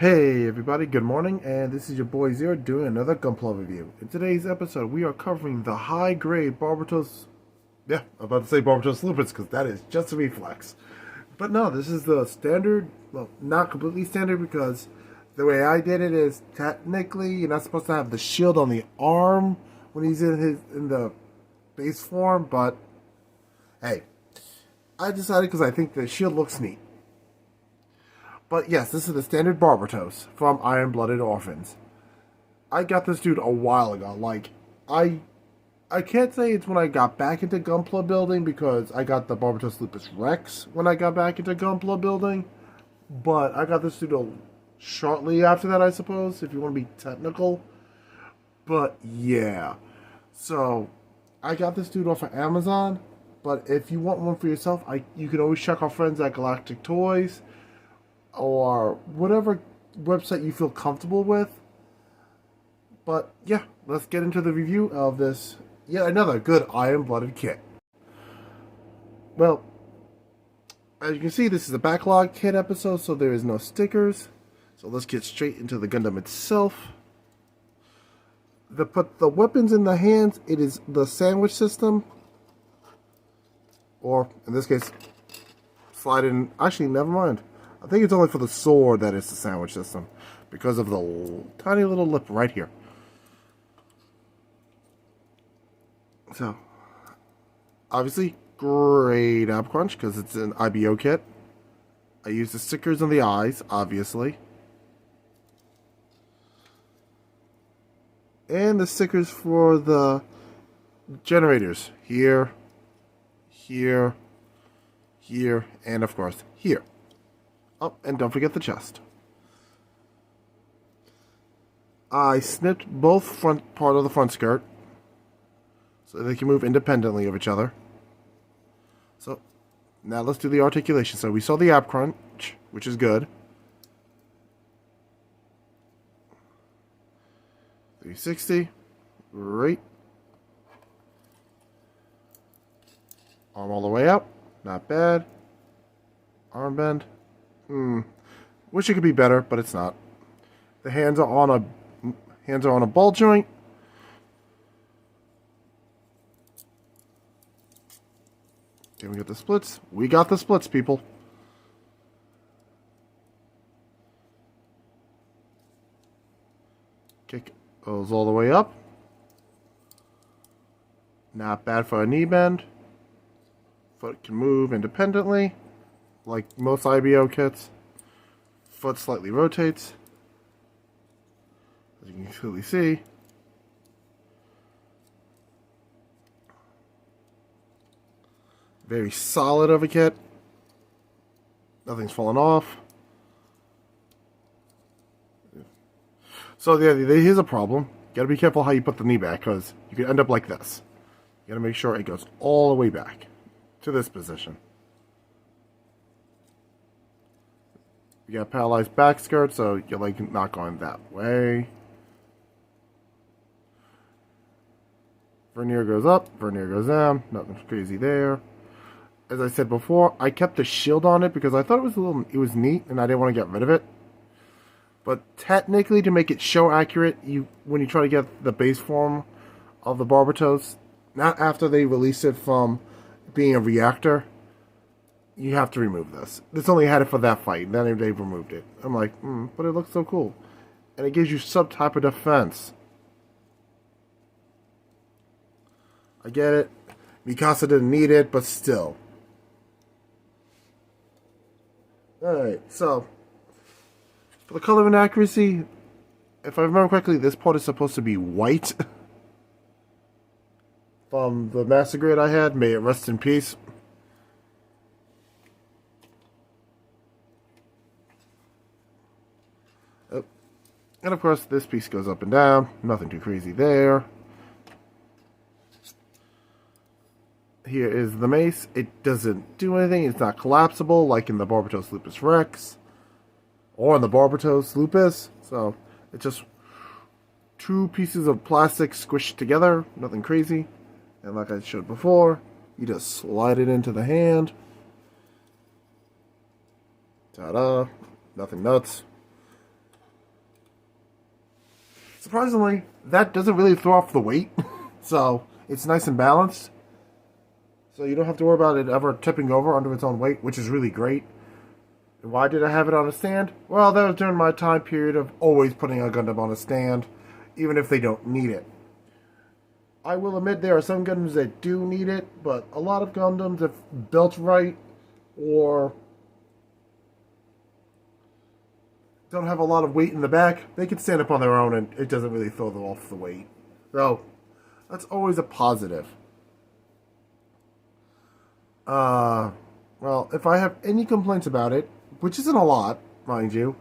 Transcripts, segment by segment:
Hey everybody, good morning, and this is your boy Zero doing another gunpla review. In today's episode, we are covering the high-grade Barbatos. Yeah, I'm about to say Barbatos lupus because that is just a reflex. But no, this is the standard, well, not completely standard because the way I did it is technically you're not supposed to have the shield on the arm when he's in the base form, but hey, I decided because I think the shield looks neat. But yes, this is the standard Barbatos from Iron-Blooded Orphans. I got this dude a while ago. I can't say it's when I got back into gunpla building because I got the Barbatos Lupus Rex when I got back into gunpla building. But I got this dude shortly after that, I suppose, if you want to be technical. But yeah. So, I got this dude off of Amazon. But if you want one for yourself, you can always check our friends at Galactic Toys or whatever website you feel comfortable with. But yeah, let's get into the review of this yet another good Iron-Blooded kit. Well, as you can see, this is a backlog kit episode, so there is no stickers. So let's get straight into the Gundam itself. Put the weapons in the hands, it is the sandwich system. Or, in this case, slide in. Actually, never mind. I think it's only for the sword that it's the sandwich system because of the tiny little lip right here. So, obviously, great ab crunch because it's an IBO kit. I use the stickers on the eyes, obviously. And the stickers for the generators. Here, here, here, and of course, here. Oh, and don't forget the chest. I snipped both part of the front skirt so they can move independently of each other. So, now let's do the articulation. So we saw the ab crunch, which is good. 360. Great. Arm all the way up. Not bad. Arm bend. Wish it could be better, but it's not. The hands are on a ball joint. Okay, we got the splits. We got the splits, people. Kick those all the way up. Not bad for a knee bend. Foot can move independently, like most IBO kits. Foot slightly rotates, as you can clearly see. Very solid of a kit. Nothing's fallen off. So yeah, here's a problem. You gotta be careful how you put the knee back because you could end up like this. You gotta make sure it goes all the way back to this position. You got paralyzed back skirt, so you're like not going that way. Vernier goes up, vernier goes down. Nothing crazy there. As I said before, I kept the shield on it because I thought it was neat, and I didn't want to get rid of it. But technically, to make it show accurate, when you try to get the base form of the Barbatos, not after they release it from being a reactor, you have to remove this. This only had it for that fight, then they removed it. I'm like, but it looks so cool. And it gives you some type of defense. I get it. Mikasa didn't need it, but still. Alright, so for the color and accuracy, if I remember correctly, this part is supposed to be white. From the master grade I had, may it rest in peace. And of course, this piece goes up and down. Nothing too crazy there. Here is the mace. It doesn't do anything. It's not collapsible like in the Barbatos Lupus Rex. Or in the Barbatos Lupus. So, it's just two pieces of plastic squished together. Nothing crazy. And like I showed before, you just slide it into the hand. Ta-da. Nothing nuts. Surprisingly, that doesn't really throw off the weight, so it's nice and balanced. So you don't have to worry about it ever tipping over under its own weight, which is really great. And why did I have it on a stand? Well, that was during my time period of always putting a Gundam on a stand, even if they don't need it. I will admit there are some Gundams that do need it, but a lot of Gundams, if built right or don't have a lot of weight in the back, they can stand up on their own and it doesn't really throw them off the weight. So, that's always a positive. Well, if I have any complaints about it, which isn't a lot, mind you,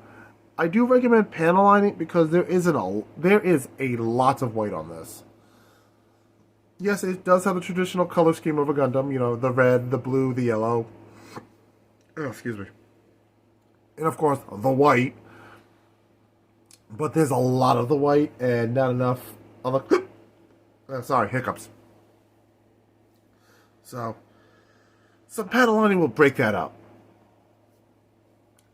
I do recommend panel lining because there is a lot of white on this. Yes, it does have the traditional color scheme of a Gundam, you know, the red, the blue, the yellow. Oh, excuse me. And of course, the white. But there's a lot of the white and not enough of the... sorry, hiccups. So, some panel lining will break that up.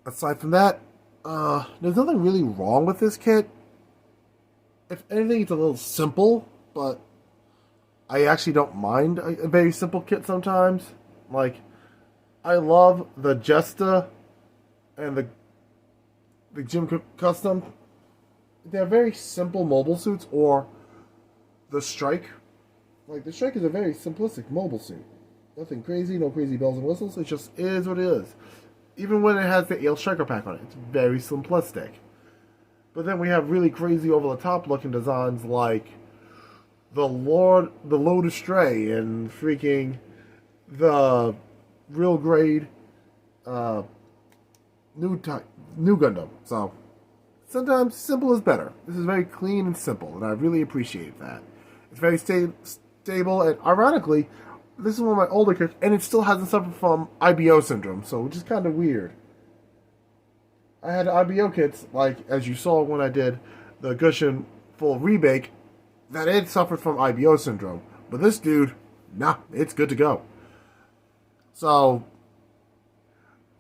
Aside from that, there's nothing really wrong with this kit. If anything, it's a little simple, but I actually don't mind a very simple kit sometimes. Like, I love the Jesta and the Gym Custom. They're very simple mobile suits, or the Strike. Like, the Strike is a very simplistic mobile suit. Nothing crazy, no crazy bells and whistles. It just is what it is. Even when it has the Ale Striker pack on it, it's very simplistic. But then we have really crazy over-the-top looking designs like the Lode Astray and freaking the real grade new Gundam. So sometimes simple is better. This is very clean and simple, and I really appreciate that. It's very stable, and ironically, this is one of my older kits, and it still hasn't suffered from IBO syndrome, so which is kind of weird. I had IBO kits, like as you saw when I did the Gushin full rebake, that it suffered from IBO syndrome. But this dude, nah, it's good to go. So,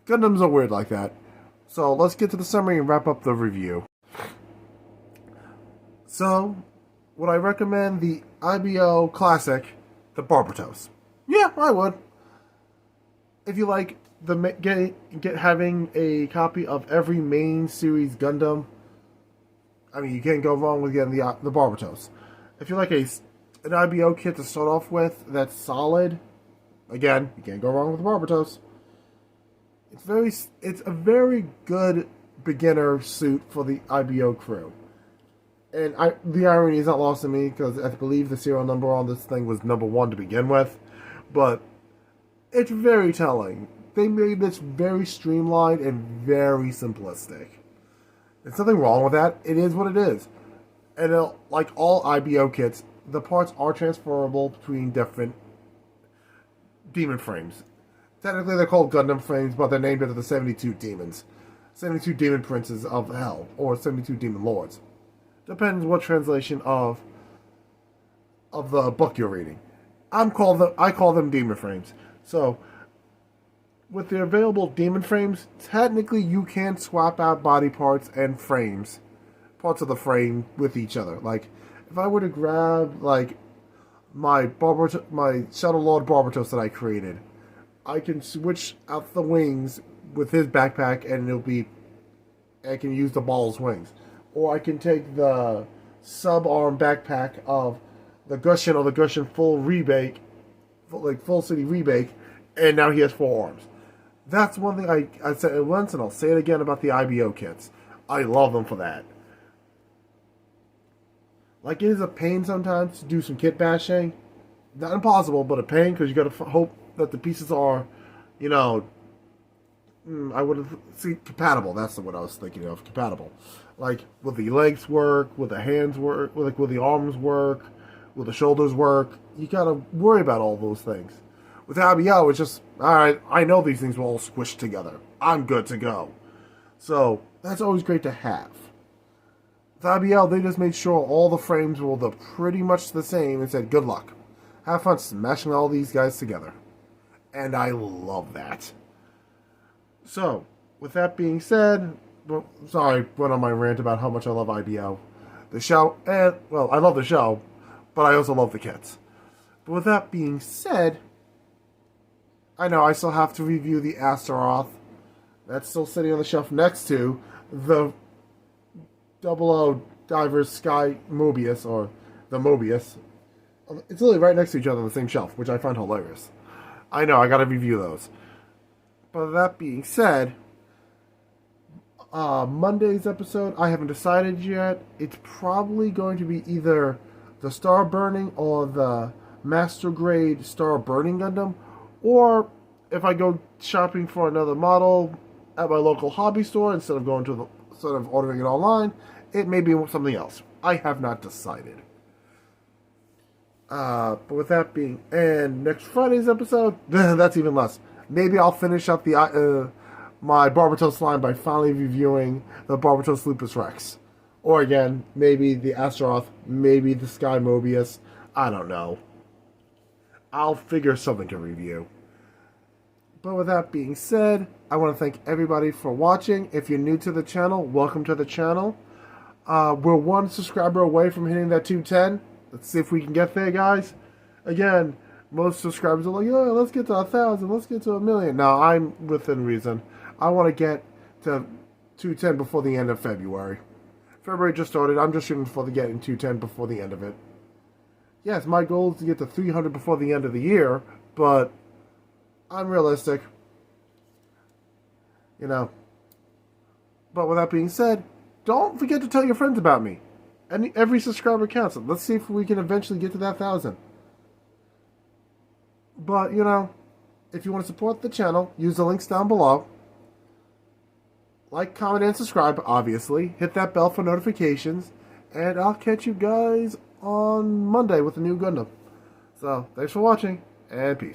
Gundams are weird like that. So, let's get to the summary and wrap up the review. So, would I recommend the IBO Classic, the Barbatos? Yeah, I would. If you like having a copy of every main series Gundam, I mean, you can't go wrong with getting the Barbatos. If you like an IBO kit to start off with that's solid, again, you can't go wrong with the Barbatos. It's a very good beginner suit for the IBO crew. And the irony is not lost on me because I believe the serial number on this thing was number 1 to begin with. But it's very telling. They made this very streamlined and very simplistic. There's nothing wrong with that. It is what it is. And like all IBO kits, the parts are transferable between different demon frames. Technically, they're called Gundam frames, but they're named after the 72 demons. 72 demon princes of hell, or 72 demon lords. Depends what translation of the book you're reading. I call them demon frames. So, with the available demon frames, technically you can swap out body parts and frames, parts of the frame with each other. Like, if I were to grab like my Shadow Lord Barbatos that I created, I can switch out the wings with his backpack, and I can use the ball's wings. Or I can take the sub-arm backpack of the Gushin or the Gushin full rebake, like full city rebake, and now he has 4 arms. That's one thing I said it once, and I'll say it again about the IBO kits. I love them for that. Like, it is a pain sometimes to do some kit bashing. Not impossible, but a pain, because you got to hope that the pieces are, you know, I would have seen compatible. That's what I was thinking of, compatible. Like, will the legs work? Will the hands work? Will the arms work? Will the shoulders work? You gotta worry about all those things. With IBO, it's just, alright, I know these things will all squish together. I'm good to go. So, that's always great to have. With IBO, they just made sure all the frames were pretty much the same and said, good luck. Have fun smashing all these guys together. And I love that. So, with that being said, sorry, went on my rant about how much I love IBO. the show, and, well, I love the show, but I also love the kits. But with that being said, I know I still have to review the Astaroth. That's still sitting on the shelf next to the 00 Divers Sky Mobius, or the Mobius. It's literally right next to each other on the same shelf, which I find hilarious. I know, I gotta review those. But that being said, Monday's episode, I haven't decided yet. It's probably going to be either the Star Burning or the Master Grade Star Burning Gundam, or if I go shopping for another model at my local hobby store instead of ordering it online, it may be something else. I have not decided. But with that being, and next Friday's episode, that's even less. Maybe I'll finish up the my Barbatos line by finally reviewing the Barbatos Lupus Rex. Or again, maybe the Astaroth, maybe the Sky Mobius. I don't know. I'll figure something to review. But with that being said, I want to thank everybody for watching. If you're new to the channel, welcome to the channel. We're one subscriber away from hitting that 210. Let's see if we can get there, guys. Again, most subscribers are like, yeah, let's get to 1,000, let's get to 1,000,000. Now, I'm within reason. I want to get to 210 before the end of February. February just started. I'm just shooting for getting 210 before the end of it. Yes, my goal is to get to 300 before the end of the year, but I'm realistic. You know. But with that being said, don't forget to tell your friends about me. Every subscriber counts. Let's see if we can eventually get to that 1,000. But, you know, if you want to support the channel, use the links down below. Like, comment, and subscribe, obviously. Hit that bell for notifications. And I'll catch you guys on Monday with a new Gundam. So, thanks for watching, and peace.